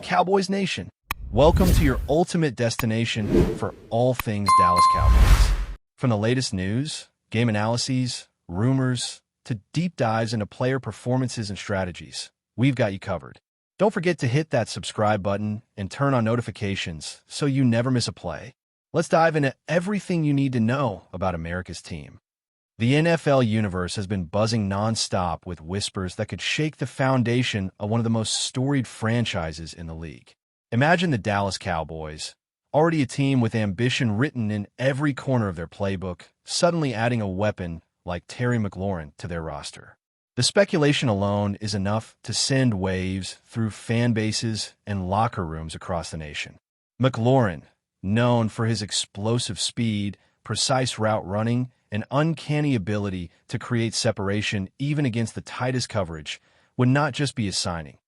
Cowboys Nation. Welcome to your ultimate destination for all things Dallas Cowboys. From the latest news, game analyses, rumors, to deep dives into player performances and strategies, we've got you covered. Don't forget to hit that subscribe button and turn on notifications so you never miss a play. Let's dive into everything you need to know about America's team. The NFL universe has been buzzing nonstop with whispers that could shake the foundation of one of the most storied franchises in the league. Imagine the Dallas Cowboys, already a team with ambition written in every corner of their playbook, suddenly adding a weapon like Terry McLaurin to their roster. The speculation alone is enough to send waves through fan bases and locker rooms across the nation. McLaurin, known for his explosive speed, precise route running, and uncanny ability to create separation even against the tightest coverage, would not just be a signing.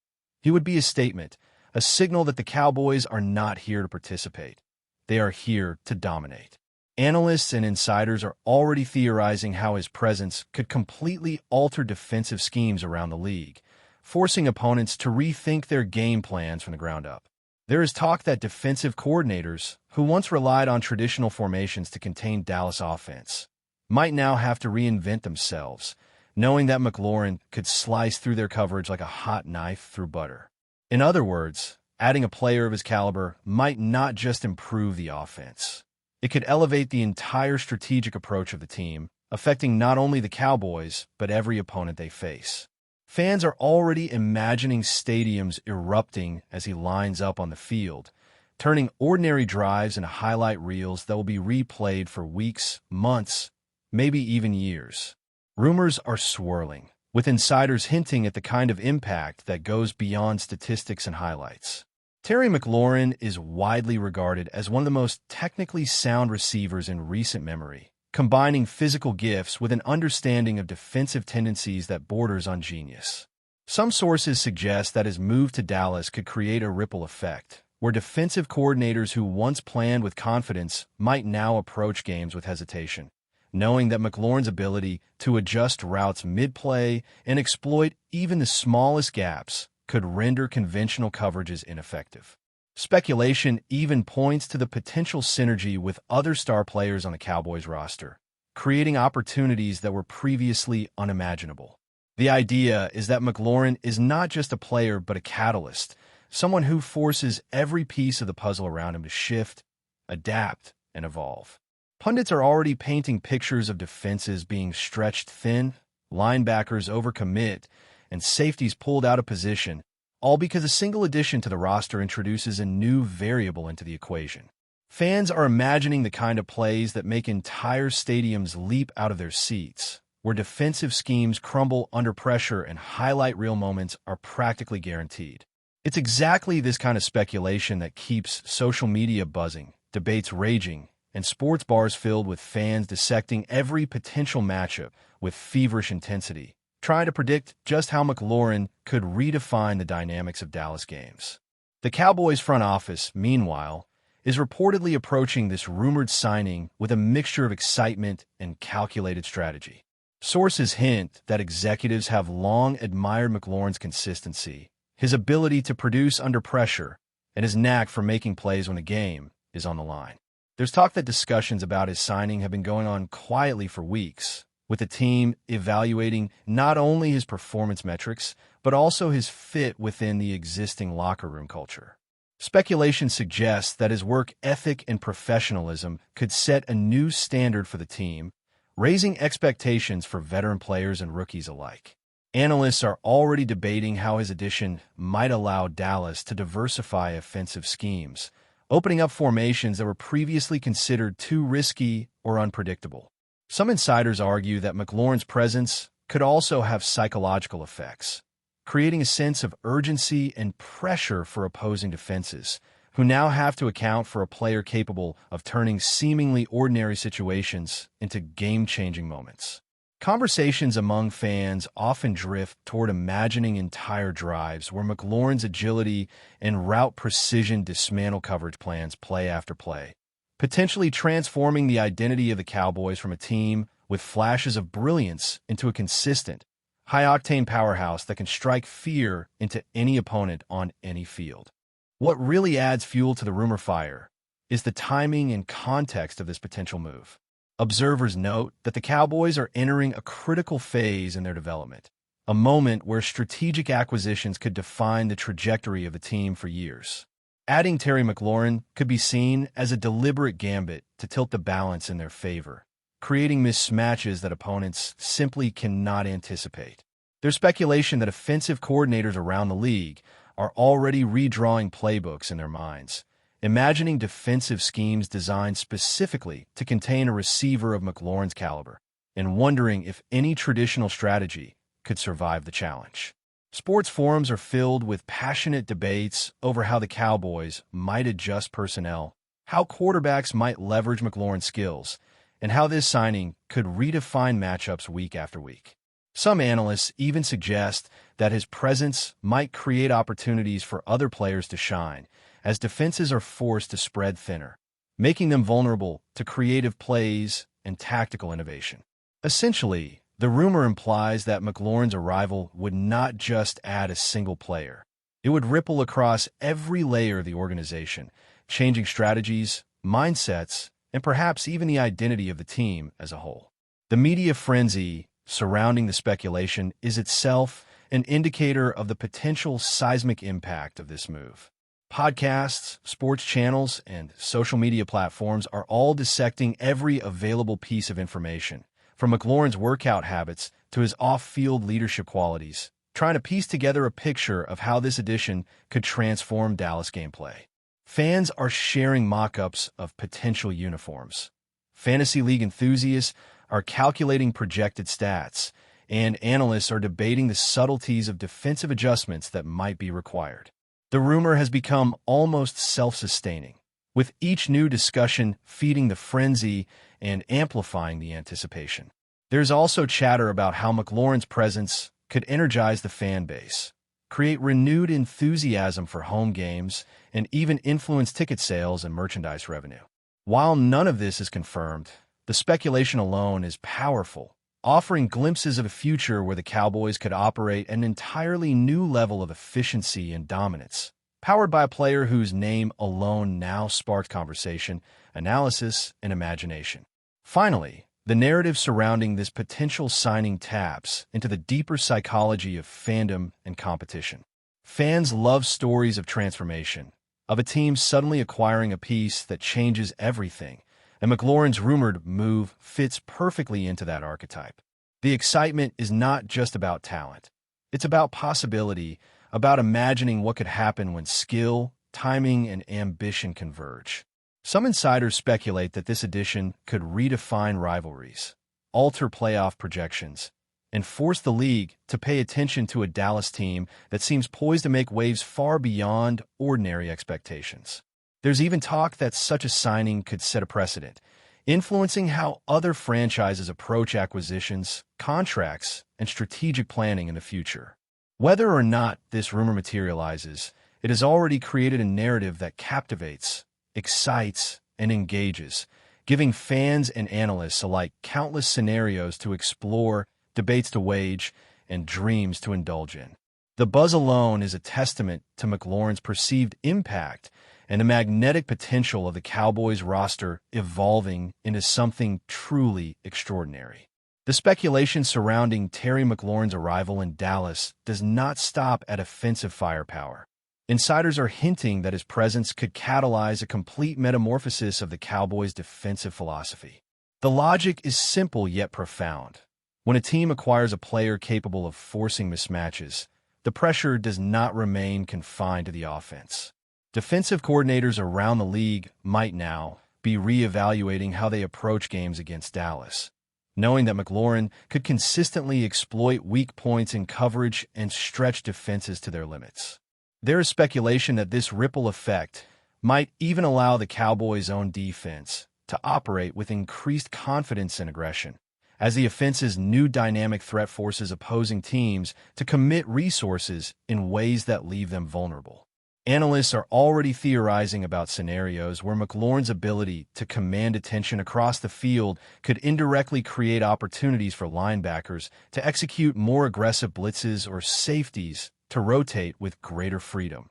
He would be a statement, a signal that the Cowboys are not here to participate. They are here to dominate. Analysts and insiders are already theorizing how his presence could completely alter defensive schemes around the league, forcing opponents to rethink their game plans from the ground up. There is talk that defensive coordinators, who once relied on traditional formations to contain Dallas offense, might now have to reinvent themselves, knowing that McLaurin could slice through their coverage like a hot knife through butter. In other words, adding a player of his caliber might not just improve the offense. It could elevate the entire strategic approach of the team, affecting not only the Cowboys, but every opponent they face. Fans are already imagining stadiums erupting as he lines up on the field, turning ordinary drives into highlight reels that will be replayed for weeks, months, maybe even years. Rumors are swirling, with insiders hinting at the kind of impact that goes beyond statistics and highlights. Terry McLaurin is widely regarded as one of the most technically sound receivers in recent memory, combining physical gifts with an understanding of defensive tendencies that borders on genius. Some sources suggest that his move to Dallas could create a ripple effect, where defensive coordinators who once planned with confidence might now approach games with hesitation, knowing that McLaurin's ability to adjust routes mid-play and exploit even the smallest gaps could render conventional coverages ineffective. Speculation even points to the potential synergy with other star players on the Cowboys roster, creating opportunities that were previously unimaginable. The idea is that McLaurin is not just a player but a catalyst, someone who forces every piece of the puzzle around him to shift, adapt, and evolve. Pundits are already painting pictures of defenses being stretched thin, linebackers overcommit, and safeties pulled out of position, all because a single addition to the roster introduces a new variable into the equation. Fans are imagining the kind of plays that make entire stadiums leap out of their seats, where defensive schemes crumble under pressure and highlight reel moments are practically guaranteed. It's exactly this kind of speculation that keeps social media buzzing, debates raging, and sports bars filled with fans dissecting every potential matchup with feverish intensity, trying to predict just how McLaurin could redefine the dynamics of Dallas games. The Cowboys front office, meanwhile, is reportedly approaching this rumored signing with a mixture of excitement and calculated strategy. Sources hint that executives have long admired McLaurin's consistency, his ability to produce under pressure, and his knack for making plays when the game is on the line. There's talk that discussions about his signing have been going on quietly for weeks, with the team evaluating not only his performance metrics, but also his fit within the existing locker room culture. Speculation suggests that his work ethic and professionalism could set a new standard for the team, raising expectations for veteran players and rookies alike. Analysts are already debating how his addition might allow Dallas to diversify offensive schemes, opening up formations that were previously considered too risky or unpredictable. Some insiders argue that McLaurin's presence could also have psychological effects, creating a sense of urgency and pressure for opposing defenses, who now have to account for a player capable of turning seemingly ordinary situations into game-changing moments. Conversations among fans often drift toward imagining entire drives where McLaurin's agility and route precision dismantle coverage plans play after play, potentially transforming the identity of the Cowboys from a team with flashes of brilliance into a consistent, high-octane powerhouse that can strike fear into any opponent on any field. What really adds fuel to the rumor fire is the timing and context of this potential move. Observers note that the Cowboys are entering a critical phase in their development, a moment where strategic acquisitions could define the trajectory of the team for years. Adding Terry McLaurin could be seen as a deliberate gambit to tilt the balance in their favor, creating mismatches that opponents simply cannot anticipate. There's speculation that offensive coordinators around the league are already redrawing playbooks in their minds, imagining defensive schemes designed specifically to contain a receiver of McLaurin's caliber, and wondering if any traditional strategy could survive the challenge. Sports forums are filled with passionate debates over how the Cowboys might adjust personnel, how quarterbacks might leverage McLaurin's skills, and how this signing could redefine matchups week after week. Some analysts even suggest that his presence might create opportunities for other players to shine, as defenses are forced to spread thinner, making them vulnerable to creative plays and tactical innovation. Essentially, the rumor implies that McLaurin's arrival would not just add a single player. It would ripple across every layer of the organization, changing strategies, mindsets, and perhaps even the identity of the team as a whole. The media frenzy surrounding the speculation is itself an indicator of the potential seismic impact of this move. Podcasts, sports channels, and social media platforms are all dissecting every available piece of information, from McLaurin's workout habits to his off-field leadership qualities, trying to piece together a picture of how this addition could transform Dallas gameplay. Fans are sharing mock-ups of potential uniforms. Fantasy league enthusiasts are calculating projected stats, and analysts are debating the subtleties of defensive adjustments that might be required. The rumor has become almost self-sustaining, with each new discussion feeding the frenzy and amplifying the anticipation. There's also chatter about how McLaurin's presence could energize the fan base, create renewed enthusiasm for home games, and even influence ticket sales and merchandise revenue. While none of this is confirmed, the speculation alone is powerful, offering glimpses of a future where the Cowboys could operate at an entirely new level of efficiency and dominance, powered by a player whose name alone now sparks conversation, analysis, and imagination. Finally, the narrative surrounding this potential signing taps into the deeper psychology of fandom and competition. Fans love stories of transformation, of a team suddenly acquiring a piece that changes everything, and McLaurin's rumored move fits perfectly into that archetype. The excitement is not just about talent. It's about possibility, about imagining what could happen when skill, timing, and ambition converge. Some insiders speculate that this addition could redefine rivalries, alter playoff projections, and force the league to pay attention to a Dallas team that seems poised to make waves far beyond ordinary expectations. There's even talk that such a signing could set a precedent, influencing how other franchises approach acquisitions, contracts, and strategic planning in the future. Whether or not this rumor materializes, it has already created a narrative that captivates, excites, and engages, giving fans and analysts alike countless scenarios to explore, debates to wage, and dreams to indulge in. The buzz alone is a testament to McLaurin's perceived impact and the magnetic potential of the Cowboys roster evolving into something truly extraordinary. The speculation surrounding Terry McLaurin's arrival in Dallas does not stop at offensive firepower. Insiders are hinting that his presence could catalyze a complete metamorphosis of the Cowboys' defensive philosophy. The logic is simple yet profound. When a team acquires a player capable of forcing mismatches, the pressure does not remain confined to the offense. Defensive coordinators around the league might now be reevaluating how they approach games against Dallas, knowing that McLaurin could consistently exploit weak points in coverage and stretch defenses to their limits. There is speculation that this ripple effect might even allow the Cowboys' own defense to operate with increased confidence and aggression, as the offense's new dynamic threat forces opposing teams to commit resources in ways that leave them vulnerable. Analysts are already theorizing about scenarios where McLaurin's ability to command attention across the field could indirectly create opportunities for linebackers to execute more aggressive blitzes or safeties to rotate with greater freedom.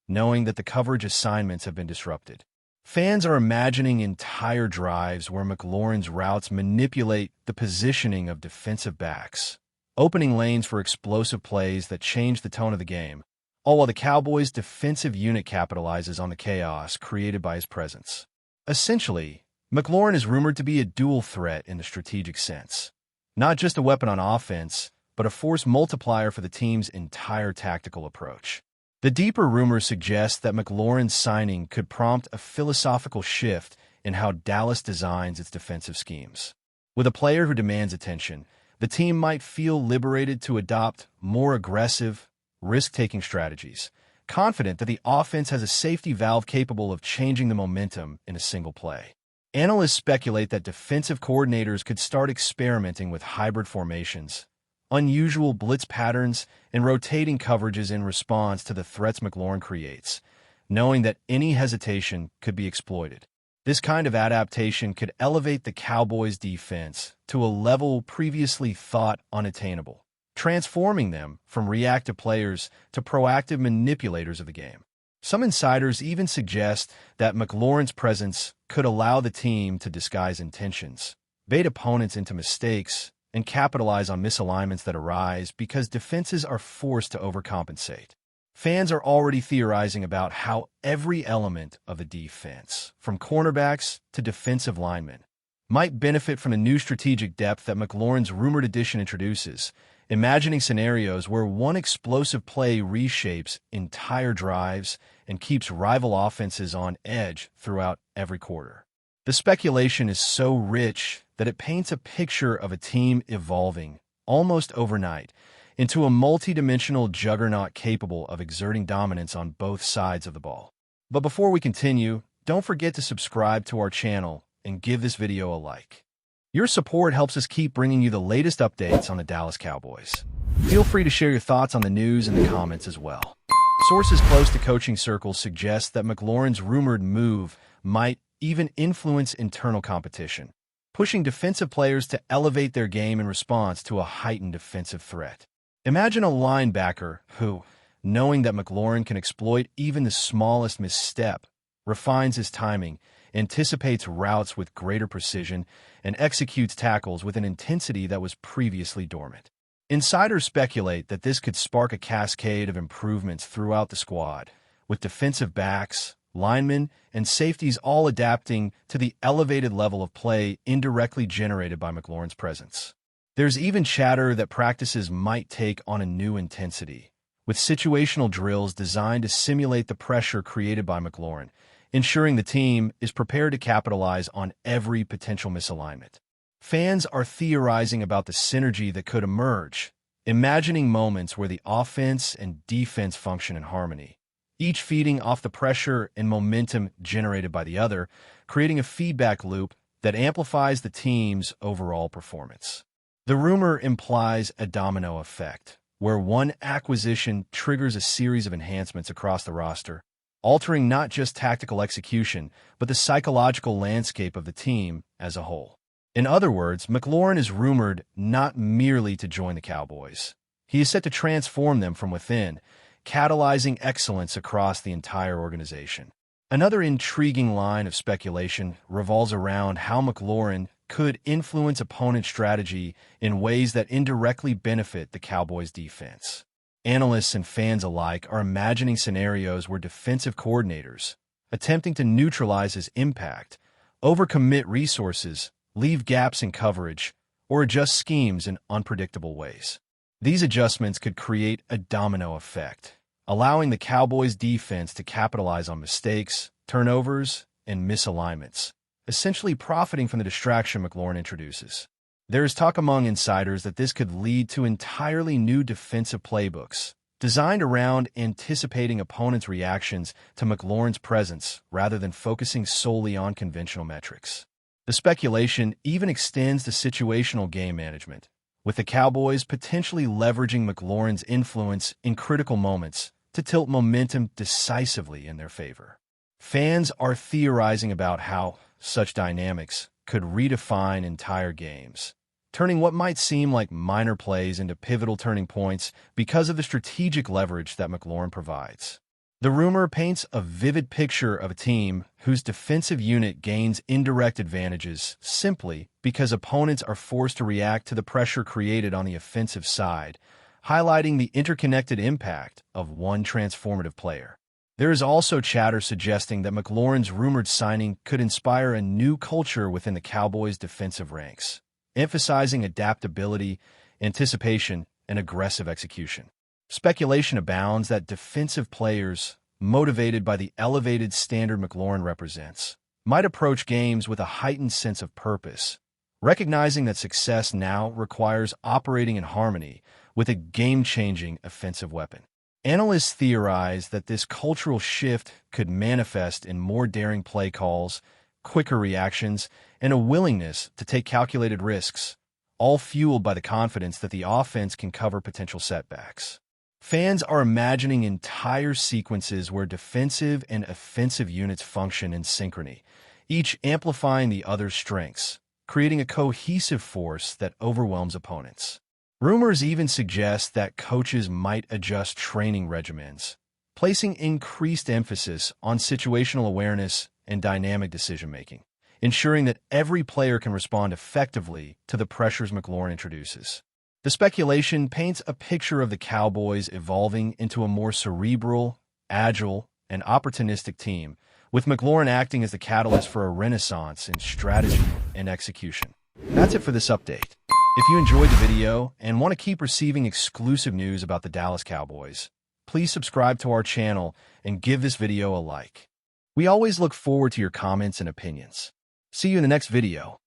knowing that the coverage assignments have been disrupted. Fans are imagining entire drives where McLaurin's routes manipulate the positioning of defensive backs, opening lanes for explosive plays that change the tone of the game, all while the Cowboys' defensive unit capitalizes on the chaos created by his presence. Essentially, McLaurin is rumored to be a dual threat in the strategic sense. Not just a weapon on offense, but a force multiplier for the team's entire tactical approach. The deeper rumors suggest that McLaurin's signing could prompt a philosophical shift in how Dallas designs its defensive schemes. With a player who demands attention, the team might feel liberated to adopt more aggressive, risk-taking strategies, confident that the offense has a safety valve capable of changing the momentum in a single play. Analysts speculate that defensive coordinators could start experimenting with hybrid formations, unusual blitz patterns, and rotating coverages in response to the threats McLaurin creates, knowing that any hesitation could be exploited. This kind of adaptation could elevate the Cowboys' defense to a level previously thought unattainable, transforming them from reactive players to proactive manipulators of the game. Some insiders even suggest that McLaurin's presence could allow the team to disguise intentions, bait opponents into mistakes, and capitalize on misalignments that arise because defenses are forced to overcompensate. Fans are already theorizing about how every element of the defense, from cornerbacks to defensive linemen, might benefit from the new strategic depth that McLaurin's rumored addition introduces, imagining scenarios where one explosive play reshapes entire drives and keeps rival offenses on edge throughout every quarter. The speculation is so rich that it paints a picture of a team evolving, almost overnight, into a multi-dimensional juggernaut capable of exerting dominance on both sides of the ball. But before we continue, don't forget to subscribe to our channel and give this video a like. Your support helps us keep bringing you the latest updates on the Dallas Cowboys. Feel free to share your thoughts on the news in the comments as well. Sources close to coaching circles suggest that McLaurin's rumored move might even influence internal competition, pushing defensive players to elevate their game in response to a heightened defensive threat. Imagine a linebacker who, knowing that McLaurin can exploit even the smallest misstep, refines his timing, anticipates routes with greater precision, and executes tackles with an intensity that was previously dormant. Insiders speculate that this could spark a cascade of improvements throughout the squad, with defensive backs, linemen, and safeties all adapting to the elevated level of play indirectly generated by McLaurin's presence. There's even chatter that practices might take on a new intensity, with situational drills designed to simulate the pressure created by McLaurin, ensuring the team is prepared to capitalize on every potential misalignment. Fans are theorizing about the synergy that could emerge, imagining moments where the offense and defense function in harmony, each feeding off the pressure and momentum generated by the other, creating a feedback loop that amplifies the team's overall performance. The rumor implies a domino effect, where one acquisition triggers a series of enhancements across the roster, altering not just tactical execution, but the psychological landscape of the team as a whole. In other words, McLaurin is rumored not merely to join the Cowboys. He is set to transform them from within, catalyzing excellence across the entire organization. Another intriguing line of speculation revolves around how McLaurin could influence opponent strategy in ways that indirectly benefit the Cowboys' defense. Analysts and fans alike are imagining scenarios where defensive coordinators, attempting to neutralize his impact, overcommit resources, leave gaps in coverage, or adjust schemes in unpredictable ways. These adjustments could create a domino effect, allowing the Cowboys' defense to capitalize on mistakes, turnovers, and misalignments, essentially profiting from the distraction McLaurin introduces. There is talk among insiders that this could lead to entirely new defensive playbooks, designed around anticipating opponents' reactions to McLaurin's presence rather than focusing solely on conventional metrics. The speculation even extends to situational game management, with the Cowboys potentially leveraging McLaurin's influence in critical moments to tilt momentum decisively in their favor. Fans are theorizing about how such dynamics could redefine entire games, turning what might seem like minor plays into pivotal turning points because of the strategic leverage that McLaurin provides. The rumor paints a vivid picture of a team whose defensive unit gains indirect advantages simply because opponents are forced to react to the pressure created on the offensive side, highlighting the interconnected impact of one transformative player. There is also chatter suggesting that McLaurin's rumored signing could inspire a new culture within the Cowboys' defensive ranks, emphasizing adaptability, anticipation, and aggressive execution. Speculation abounds that defensive players, motivated by the elevated standard McLaurin represents, might approach games with a heightened sense of purpose, recognizing that success now requires operating in harmony with a game-changing offensive weapon. Analysts theorize that this cultural shift could manifest in more daring play calls, quicker reactions, and a willingness to take calculated risks, all fueled by the confidence that the offense can cover potential setbacks. Fans are imagining entire sequences where defensive and offensive units function in synchrony, each amplifying the other's strengths, creating a cohesive force that overwhelms opponents. Rumors even suggest that coaches might adjust training regimens, placing increased emphasis on situational awareness and dynamic decision-making, ensuring that every player can respond effectively to the pressures McLaurin introduces. The speculation paints a picture of the Cowboys evolving into a more cerebral, agile, and opportunistic team, with McLaurin acting as the catalyst for a renaissance in strategy and execution. That's it for this update. If you enjoyed the video and want to keep receiving exclusive news about the Dallas Cowboys, please subscribe to our channel and give this video a like. We always look forward to your comments and opinions. See you in the next video.